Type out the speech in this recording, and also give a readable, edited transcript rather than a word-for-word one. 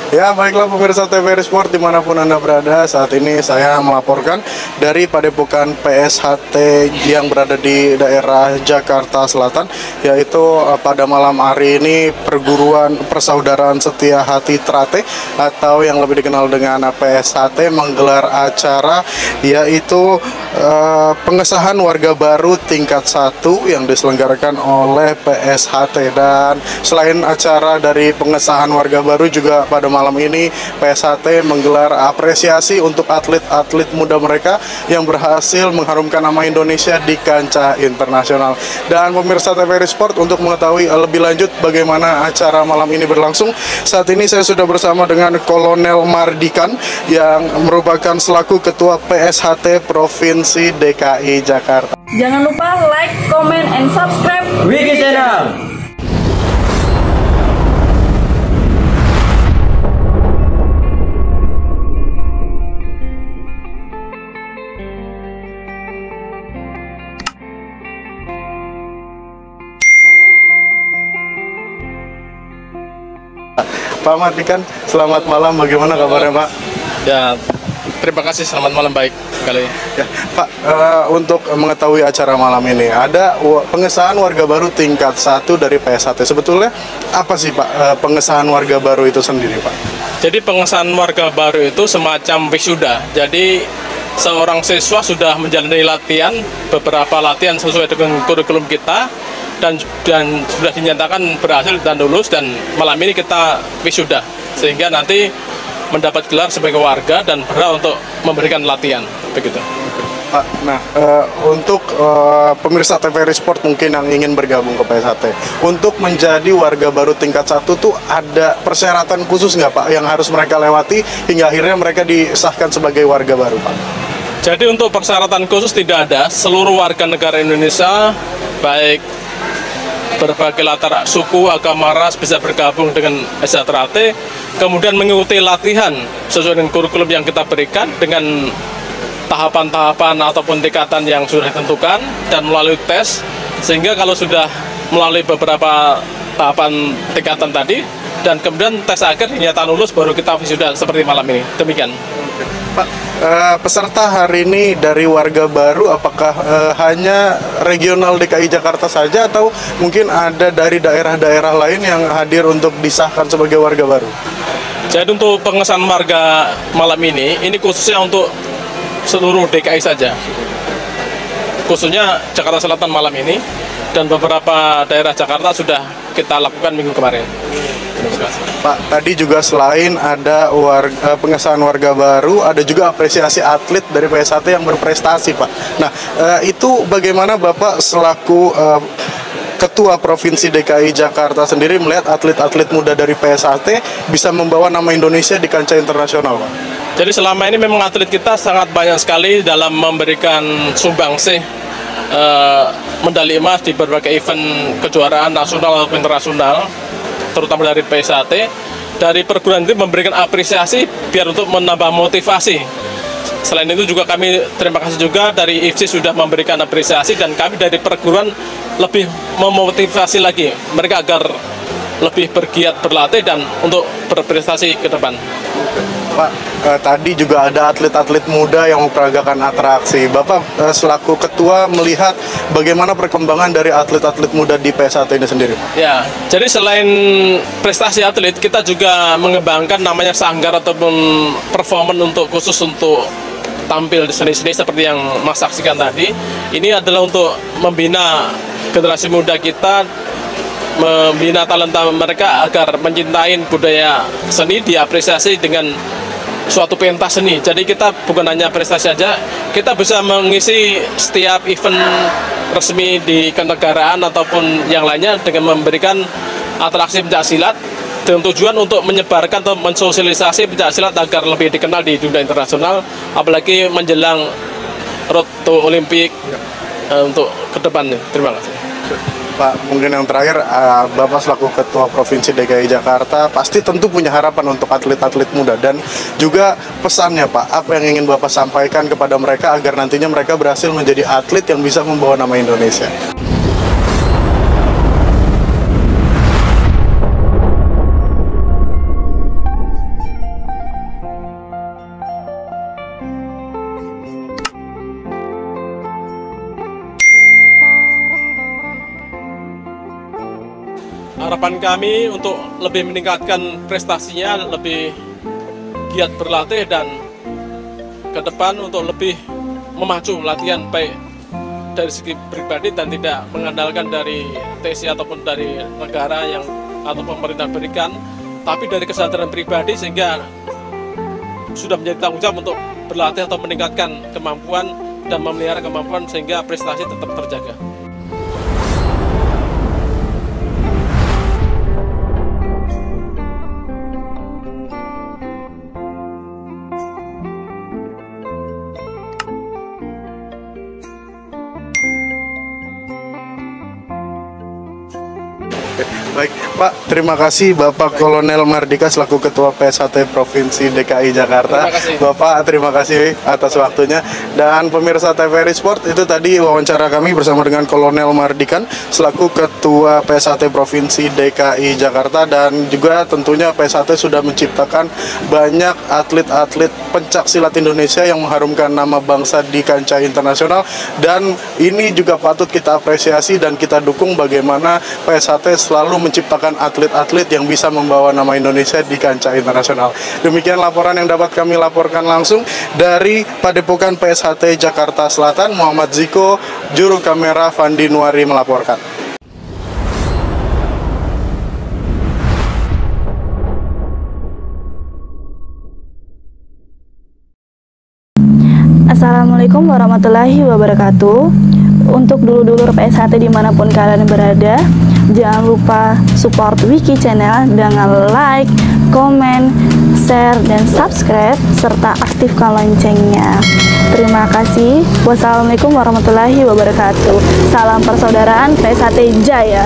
Ya, baiklah pemirsa TVRI Sport dimanapun Anda berada. Saat ini saya melaporkan dari Padepokan PSHT yang berada di daerah Jakarta Selatan, yaitu pada malam hari ini Perguruan Persaudaraan Setia Hati Trate atau yang lebih dikenal dengan PSHT menggelar acara yaitu pengesahan warga baru tingkat 1 yang diselenggarakan oleh PSHT. Dan selain acara dari pengesahan warga baru, juga pada malam ini PSHT menggelar apresiasi untuk atlet-atlet muda mereka yang berhasil mengharumkan nama Indonesia di kancah internasional. Dan pemirsa TVRI Sport, untuk mengetahui lebih lanjut bagaimana acara malam ini berlangsung, saat ini saya sudah bersama dengan Kolonel Mardikan yang merupakan selaku Ketua PSHT Provinsi DKI Jakarta. Jangan lupa like, comment, and subscribe Wiki Channel. Pak Mardikan, selamat malam. Bagaimana kabarnya, Pak? Ya, terima kasih. Selamat malam, baik sekali. Ya, Pak, untuk mengetahui acara malam ini, ada pengesahan warga baru tingkat 1 dari PSHT. Sebetulnya apa sih, Pak, pengesahan warga baru itu sendiri, Pak? Jadi pengesahan warga baru itu semacam wisuda. Jadi seorang siswa sudah menjalani latihan, beberapa latihan sesuai dengan kurikulum kita, dan sudah dinyatakan berhasil dan lulus, dan malam ini kita wisuda sehingga nanti mendapat gelar sebagai warga dan berhak untuk memberikan latihan begitu. Pak, nah untuk pemirsa TVRI Sport mungkin yang ingin bergabung ke PSHT, untuk menjadi warga baru tingkat 1 tuh ada persyaratan khusus nggak, Pak, yang harus mereka lewati hingga akhirnya mereka disahkan sebagai warga baru, Pak? Jadi untuk persyaratan khusus tidak ada. Seluruh warga negara Indonesia, baik berbagai latar suku, agama, ras, bisa bergabung dengan PSHT, kemudian mengikuti latihan sesuai dengan kurikulum yang kita berikan dengan tahapan-tahapan ataupun tingkatan yang sudah ditentukan dan melalui tes, sehingga kalau sudah melalui beberapa tahapan tingkatan tadi dan kemudian tes akhir dinyatakan lulus, baru kita wisuda seperti malam ini. Demikian. Pak, peserta hari ini dari warga baru apakah hanya regional DKI Jakarta saja atau mungkin ada dari daerah-daerah lain yang hadir untuk disahkan sebagai warga baru? Jadi untuk pengesahan warga malam ini khususnya untuk seluruh DKI saja, khususnya Jakarta Selatan malam ini, dan beberapa daerah Jakarta sudah kita lakukan minggu kemarin. Pak, tadi juga selain ada pengesahan warga baru, ada juga apresiasi atlet dari PSHT yang berprestasi, Pak. Nah, itu bagaimana Bapak selaku Ketua Provinsi DKI Jakarta sendiri melihat atlet-atlet muda dari PSHT bisa membawa nama Indonesia di kancah internasional, Pak? Jadi selama ini memang atlet kita sangat banyak sekali dalam memberikan sumbangsih medali emas di berbagai event kejuaraan nasional atau internasional, terutama dari PSHT. Dari perguruan itu memberikan apresiasi biar untuk menambah motivasi. Selain itu juga kami terima kasih juga dari IFSI sudah memberikan apresiasi, dan kami dari perguruan lebih memotivasi lagi mereka agar lebih bergiat berlatih dan untuk berprestasi ke depan. Pak, tadi juga ada atlet-atlet muda yang memperagakan atraksi. Bapak selaku ketua melihat bagaimana perkembangan dari atlet-atlet muda di PSHT ini sendiri? Ya, jadi selain prestasi atlet, kita juga mengembangkan namanya sanggar ataupun performance untuk khusus untuk tampil di seni-seni seperti yang Mas saksikan tadi. Ini adalah untuk membina generasi muda kita, membina talenta mereka agar mencintai budaya seni, diapresiasi dengan suatu pentas seni. Jadi kita bukan hanya prestasi saja, kita bisa mengisi setiap event resmi di kenegaraan ataupun yang lainnya dengan memberikan atraksi pencaksilat dengan tujuan untuk menyebarkan atau mensosialisasi pencaksilat agar lebih dikenal di dunia internasional, apalagi menjelang Road to Olimpik untuk ke depannya. Terima kasih. Pak, mungkin yang terakhir, Bapak selaku Ketua Provinsi DKI Jakarta pasti tentu punya harapan untuk atlet-atlet muda, dan juga pesannya, Pak, apa yang ingin Bapak sampaikan kepada mereka agar nantinya mereka berhasil menjadi atlet yang bisa membawa nama Indonesia? harapan kami untuk lebih meningkatkan prestasinya, lebih giat berlatih, dan ke depan untuk lebih memacu latihan baik dari segi pribadi dan tidak mengandalkan dari TC ataupun dari negara yang atau pemerintah berikan, tapi dari kesadaran pribadi sehingga sudah menjadi tanggung jawab untuk berlatih atau meningkatkan kemampuan dan memelihara kemampuan sehingga prestasi tetap terjaga. Baik, Pak, terima kasih Bapak Kolonel Mardika selaku Ketua PSHT Provinsi DKI Jakarta. Terima kasih. Bapak, terima kasih atas waktunya. Dan pemirsa TVRI Sport, itu tadi wawancara kami bersama dengan Kolonel Mardikan selaku Ketua PSHT Provinsi DKI Jakarta, dan juga tentunya PSHT sudah menciptakan banyak atlet-atlet pencak silat Indonesia yang mengharumkan nama bangsa di kancah internasional, dan ini juga patut kita apresiasi dan kita dukung bagaimana PSHT selalu menciptakan atlet-atlet yang bisa membawa nama Indonesia di kancah internasional. Demikian laporan yang dapat kami laporkan langsung dari Padepokan PSHT Jakarta Selatan. Muhammad Ziko, juru kamera Fandi Nuari melaporkan. Assalamualaikum warahmatullahi wabarakatuh. Untuk dulur-dulur PSHT dimanapun kalian berada, jangan lupa support Wiki Channel dengan like, komen, share, dan subscribe, serta aktifkan loncengnya. Terima kasih. Wassalamualaikum warahmatullahi wabarakatuh. Salam persaudaraan PSHT Jaya.